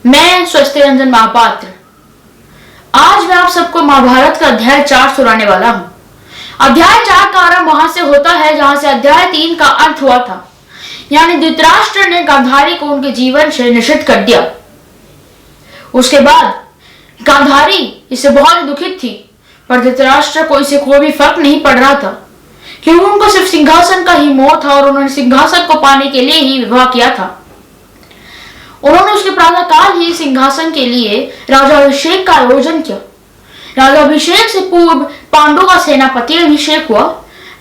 मैं स्वस्थ रंजन महापात्र आज मैं आप सबको महाभारत का अध्याय 4 सुनाने वाला हूँ। अध्याय 4 का आरंभ वहां से होता है जहां से अध्याय 3 का अंत हुआ था, यानी धृतराष्ट्र ने गांधारी को उनके जीवन से निषिद्ध कर दिया। उसके बाद गांधारी इससे बहुत दुखित थी, पर धृतराष्ट्र को इससे कोई भी फर्क नहीं पड़ रहा था, क्योंकि उनको सिर्फ सिंहासन का ही मोह था और उन्होंने सिंहासन को पाने के लिए ही विवाह किया था। उन्होंने उसके प्रातःकाल ही सिंहासन के लिए राजाभिषेक का आयोजन किया। राजाभिषेक से पूर्व पांडु का सेनापति अभिषेक हुआ,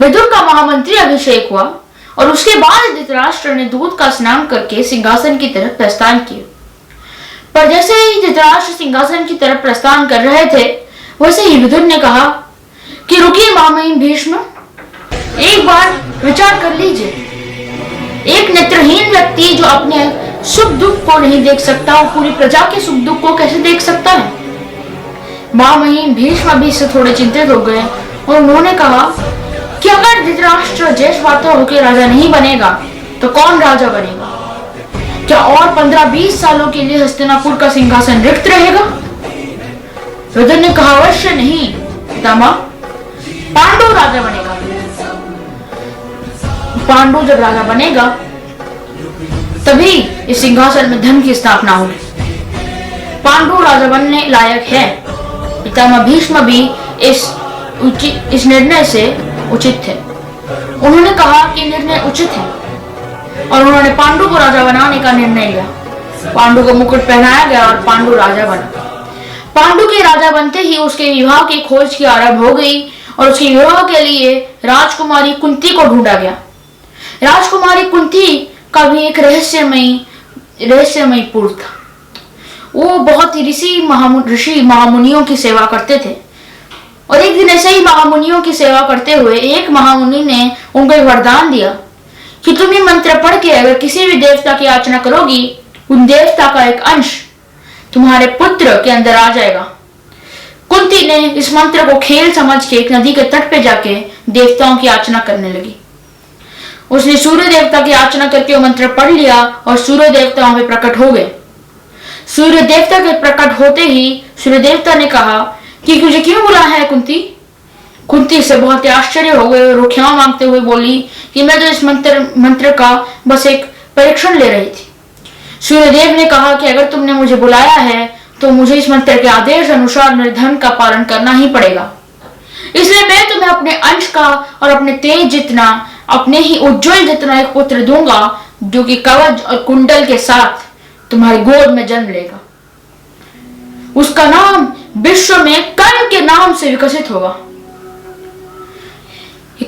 विदुर का महामंत्री अभिषेक हुआ और उसके बाद धृतराष्ट्र ने दूध का स्नान करके सिंहासन की तरफ प्रस्थान किया। पर जैसे ही धृतराष्ट्र सिंहासन की तरफ प्रस्थान कर रहे थे, वैसे ही विदुर ने कहा कि रुकिए महामहिम भीष्म, एक बार विचार कर लीजिए। एक नेत्रहीन व्यक्ति जो अपने सुख दुख को नहीं देख सकता और पूरी प्रजा के सुख दुख को कैसे देख सकता है। महामहिम भीष्म भी इससे थोड़े चिंतित हो गए और उन्होंने कहा कि अगर धृतराष्ट्र ज्येष्ठवाता होकर राजा नहीं बनेगा तो कौन राजा बनेगा? क्या और 15-20 सालों के लिए हस्तिनापुर का सिंहासन रिक्त रहेगा? विदुर ने कहा अवश्य नहीं पितामह, पांडु राजा बनेगा। पांडु जब राजा बनेगा तभी इस सिंहासन में धन की स्थापना होगी। पांडु राजा बनने लायक है। पितामह भीष्म भी इस निर्णय से उचित थे। उन्होंने कहा कि निर्णय उचित है और उन्होंने पांडु को राजा बनाने का निर्णय लिया। पांडु को मुकुट पहनाया गया और पांडु राजा बना। पांडु के राजा बनते ही उसके विवाह की खोज की आरंभ हो गई और उसके विवाह के लिए राजकुमारी कुंती को ढूंढा गया। राजकुमारी कुंती का भी एक रहस्यमयी पूर्व था। वो बहुत ही ऋषि महामुनियों की सेवा करते थे और एक दिन ऐसे ही महामुनियों की सेवा करते हुए एक महामुनि ने उनको एक वरदान दिया कि तुम ये मंत्र पढ़ के अगर किसी भी देवता की याचना करोगी, उन देवता का एक अंश तुम्हारे पुत्र के अंदर आ जाएगा। कुंती ने इस मंत्र को खेल समझ के एक नदी के तट पे जाके देवताओं की याचना करने लगी। उसने सूर्य देवता की याचना करके वो मंत्र पढ़ लिया और सूर्य देवता वहां पे प्रकट हो गए। सूर्य देवता के प्रकट होते ही सूर्य देवता ने कहा कि मुझे क्यों बुलाया है कुंती? कुंती से बहुत ही आश्चर्य हो गए और क्षमा मांगते हुए बोली कि मैं तो इस मंत्र का बस एक परीक्षण ले रही थी। सूर्यदेव ने कहा कि अगर तुमने मुझे बुलाया है तो मुझे इस मंत्र के आदेश अनुसार मेरे धर्म का पालन करना ही पड़ेगा। इसलिए मैं तुम्हें अपने अंश का और अपने तेज जितना, अपने ही उज्जवल जितना एक पुत्र दूंगा, जो कि कवच और कुंडल के साथ तुम्हारी गोद में जन्म लेगा। उसका नाम विश्व में कर्ण के नाम से विकसित होगा।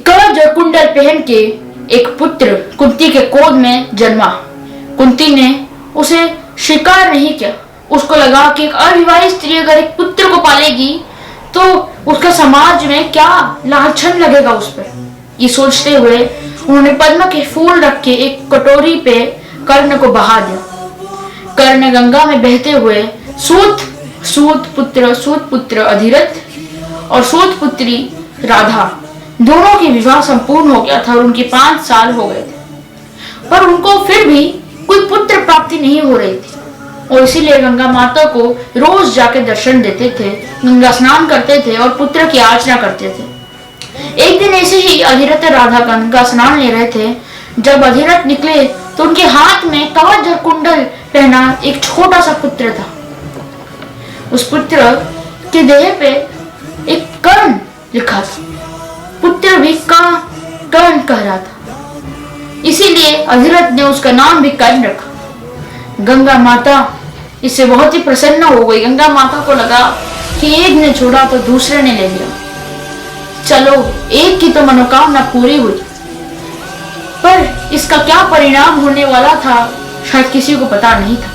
कवच और कुंडल पहन के एक पुत्र कुंती के गोद में जन्मा। कुंती ने उसे स्वीकार नहीं किया। उसको लगा कि एक अविवाहित स्त्री अगर एक पुत्र को पालेगी तो उसका समाज में क्या लाछन लगेगा उस पर। ये सोचते हुए उन्होंने पद्म के फूल रख के एक कटोरी पे कर्ण को बहा दिया। कर्ण गंगा में बहते हुए सूत पुत्र अधिरथ और सूत पुत्री राधा दोनों के विवाह संपूर्ण हो गया था और उनके 5 साल हो गए थे, पर उनको फिर भी कोई पुत्र प्राप्ति नहीं हो रही थी और इसीलिए गंगा माता को रोज जाके दर्शन देते थे, गंगा स्नान करते थे और पुत्र की याचना करते थे। एक दिन ऐसे ही अधिरथ राधा गंगा स्नान ले रहे थे। जब अधिरथ निकले तो उनके हाथ में कवच और कुंडल पहना एक छोटा सा पुत्र था। उस पुत्र के देह पे एक कर्ण लिखा था। पुत्र भी कर्ण कह रहा था, इसीलिए अधिरथ ने उसका नाम भी कर्ण रखा। गंगा माता इससे बहुत ही प्रसन्न हो गई। गंगा माता को लगा कि एक ने छोड़ा तो दूसरे ने ले लिया, चलो एक की तो मनोकामना पूरी हुई। पर इसका क्या परिणाम होने वाला था शायद किसी को पता नहीं था।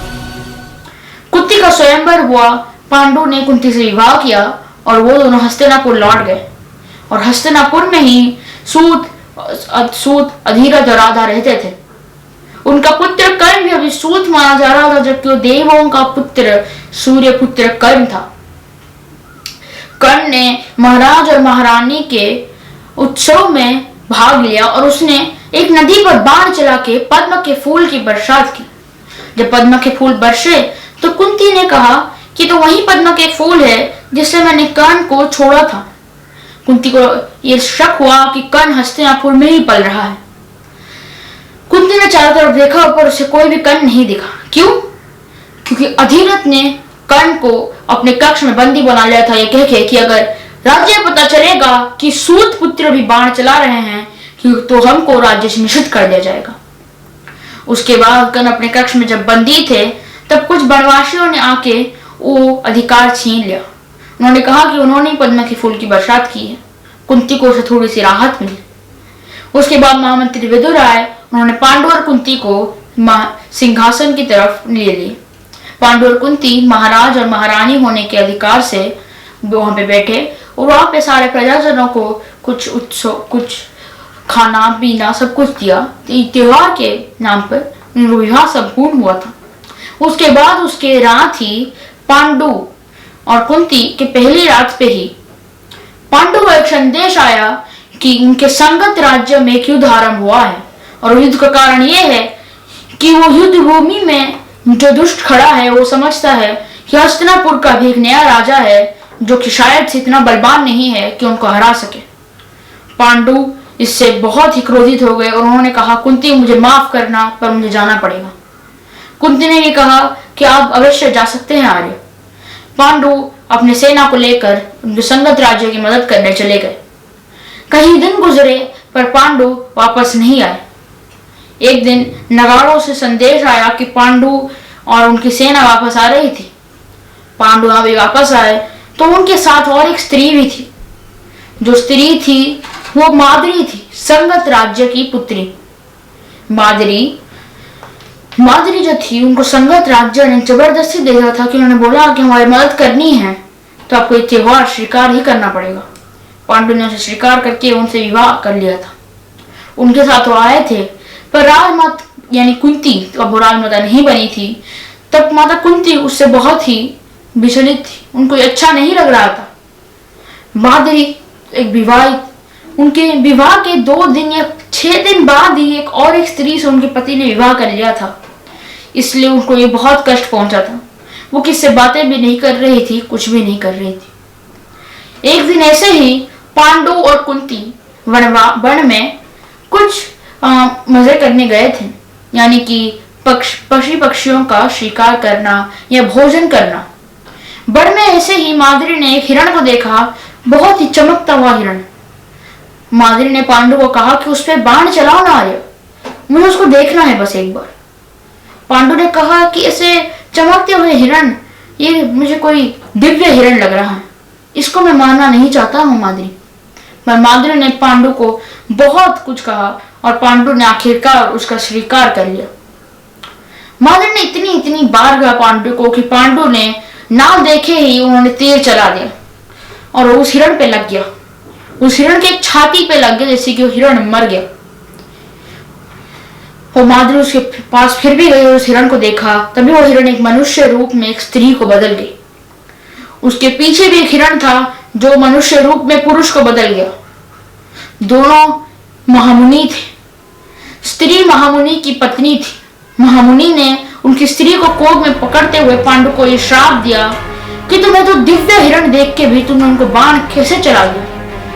कुंती का स्वयंवर हुआ। पांडु ने कुंती से विवाह किया और वो दोनों हस्तिनापुर लौट गए और हस्तिनापुर में ही सूत अधिरथ और राधा रहते थे। उनका पुत्र कर्ण भी अभी सूत माना जा रहा था, जबकि वो देवों का पुत्र सूर्य पुत्र कर्ण था। कर्ण ने महाराज और महारानी के उत्सव में भाग लिया और उसने एक नदी पर बाण चला के पद्म के फूल की बरसात की। जब पद्म के फूल बरसे तो कुंती ने कहा कि तो वही पद्म के फूल है जिससे मैंने कर्ण को छोड़ा था। कुंती को यह शक हुआ कि कर्ण हस्तिनापुर में ही पल रहा है। कुंती ने चारों तरफ देखा, पर उसे कोई भी कर्ण नहीं दिखा। क्यों? क्योंकि अधिरथ ने कर्ण को अपने कक्ष में बंदी बना लिया था, ये कह के कि अगर राज्य पता चलेगा कि सूत पुत्र भी बाण चला रहे हैं तो हमको राज्य से निषिद्ध कर दिया जाएगा। उसके बाद कर्ण अपने कक्ष में जब बंदी थे तब कुछ बनवासियों ने आके वो अधिकार छीन लिया। उन्होंने कहा कि उन्होंने पद्म के फूल की बरसात की है। कुंती को उसे थोड़ी सी राहत मिली। उसके बाद महामंत्री विदुर आए। उन्होंने पांडु और कुंती को सिंहासन की तरफ ले लिए। पांडु और कुंती महाराज और महारानी होने के अधिकार से वहां पे बैठे और वहां पे सारे प्रजाजनों को कुछ खाना पीना सब कुछ दिया। त्योहार के नाम पर विवाह संपूर्ण हुआ था। उसके बाद उसके रात ही पांडु और कुंती के पहली रात पे ही पांडु को एक संदेश आया कि उनके संगत राज्य में एक युद्ध आरंभ हुआ है और युद्ध का कारण यह है कि वो युद्ध भूमि में जो दुष्ट खड़ा है वो समझता है कि हस्तिनापुर का भी एक नया राजा है जो कि शायद से इतना बलवान नहीं है कि उनको हरा सके। पांडु इससे बहुत ही क्रोधित हो गए और उन्होंने कहा, कुंती मुझे माफ करना, पर मुझे जाना पड़ेगा। कुंती ने भी कहा कि आप अवश्य जा सकते हैं आर्य। पांडु अपने सेना को लेकर उनके संगत राज्य की मदद करने चले गए। कई दिन गुजरे पर पांडु वापस नहीं आए। एक दिन नगाड़ों से संदेश आया कि पांडु और उनकी सेना वापस आ रही थी। पांडु अभी वापस आए तो उनके साथ और एक स्त्री भी थी। जो स्त्री थी वो माद्री थी, संगत राज्य की पुत्री। माद्री जो थी उनको संगत राज्य ने जबरदस्ती देखा था कि उन्होंने बोला कि हमारी मदद करनी है तो आपको ये त्योहार स्वीकार ही करना पड़ेगा। पांडु ने उसे स्वीकार करके उनसे विवाह कर लिया था। उनके साथ वो आए थे, पर राजमाता यानी कुंती अब राजमाता नहीं बनी थी। तब माता कुंती उससे बहुत ही विचलित थी, उनको अच्छा नहीं लग रहा था। माद्री एक विवाहित, उनके विवाह के 2 दिन या 6 दिन बाद ही एक स्त्री से उनके पति ने विवाह कर लिया था, इसलिए उनको ये बहुत कष्ट पहुंचा था। वो किससे बातें भी नहीं कर रही थी, कुछ भी नहीं कर रही थी। एक दिन ऐसे ही पांडु और कुंती वन में कुछ मजे करने गए थे, यानी कि पशु पक्षियों का शिकार करना या भोजन करना। वन में ऐसे ही माद्री ने एक हिरण को देखा, बहुत ही चमकता हुआ हिरण। माद्री ने पांडु को कहा कि उस पर बाण चलाओ ना आर्य, मुझे उसको देखना है बस एक बार। पांडु ने कहा कि ऐसे चमकते हुए हिरण, ये मुझे कोई दिव्य हिरण लग रहा है, इसको मैं मारना नहीं चाहता हूँ माद्री। पर माद्री ने पांडु को बहुत कुछ कहा और पांडु ने आखिरकार उसका स्वीकार कर लिया। माद्री ने इतनी बार कहा पांडु को कि पांडु ने ना देखे ही उन्होंने तीर चला दिया और वो उस हिरण पे लग गया। उस हिरण के छाती पे लग गया, जैसे कि वो हिरण मर गया। वो माद्री उसके पास फिर भी गई और उस हिरण को देखा। तभी वो हिरण एक मनुष्य रूप में एक स्त्री को बदल गई। उसके पीछे भी एक हिरण था जो मनुष्य रूप में पुरुष को बदल गया। दोनों महामुनि थे। स्त्री महामुनि की पत्नी थी। महामुनि ने उनकी स्त्री को कोख में पकड़ते हुए पांडु को यह श्राप दिया कि तुम्हें तो दिव्य हिरण देख के भी तुमने उनको बाण कैसे चला दिया,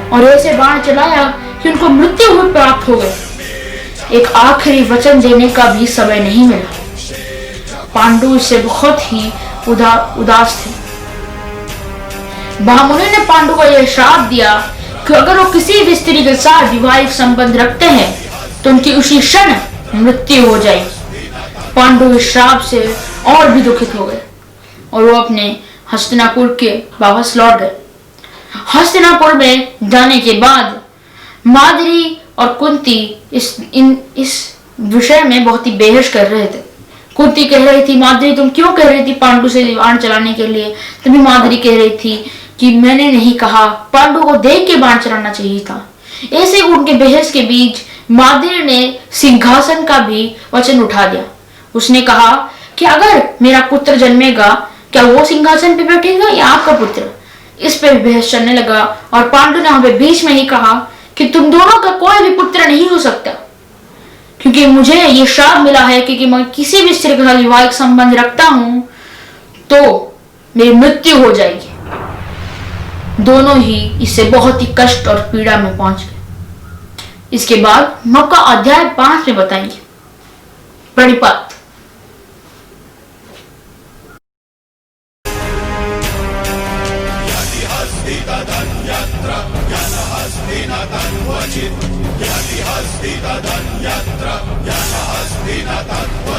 और ऐसे बाण चलाया कि उनको मृत्यु हुई प्राप्त हो गई। एक आखिरी वचन देने का भी समय नहीं मिला। पांडु इससे बहुत ही उदास थे। महामुनि ने पांडु को यह श्राप दिया कि अगर वो किसी भी स्त्री के साथ वैवाहिक संबंध रखते हैं तो उनकी उसी क्षण मृत्यु हो जाएगी। पांडु इस श्राप से और भी दुखित हो गए और वो अपने हस्तिनापुर के वापस लौट गए। हस्तिनापुर में जाने के बाद माद्री और कुंती इस विषय में बहुत ही बहस कर रहे थे। कुंती कह रही थी, माद्री तुम क्यों कह रही थी पांडु से बाण चलाने के लिए? तभी माद्री कह रही थी कि मैंने नहीं कहा, पांडु को देख के बाण चलाना चाहिए था। ऐसे उनके बहस के बीच माद्री ने सिंहासन का भी वचन उठा दिया। उसने कहा कि अगर मेरा पुत्र जन्मेगा क्या वो सिंहासन पे बैठेगा या आपका पुत्र? इस पे बहस चलने लगा और पांडु ने हमें बीच में ही कहा कि तुम दोनों का कोई भी पुत्र नहीं हो सकता, क्योंकि मुझे ये श्राप मिला है कि मैं किसी भी स्त्री के साथ वैवाहिक संबंध रखता हूं तो मेरी मृत्यु हो जाएगी। दोनों ही इससे बहुत ही कष्ट और पीड़ा में पहुंच गए। इसके बाद मक्का अध्याय 5 में बताएंगे प्रणिपात। यदि हस्ति तदन्यत्र यदि हस्ति न तद्वचित्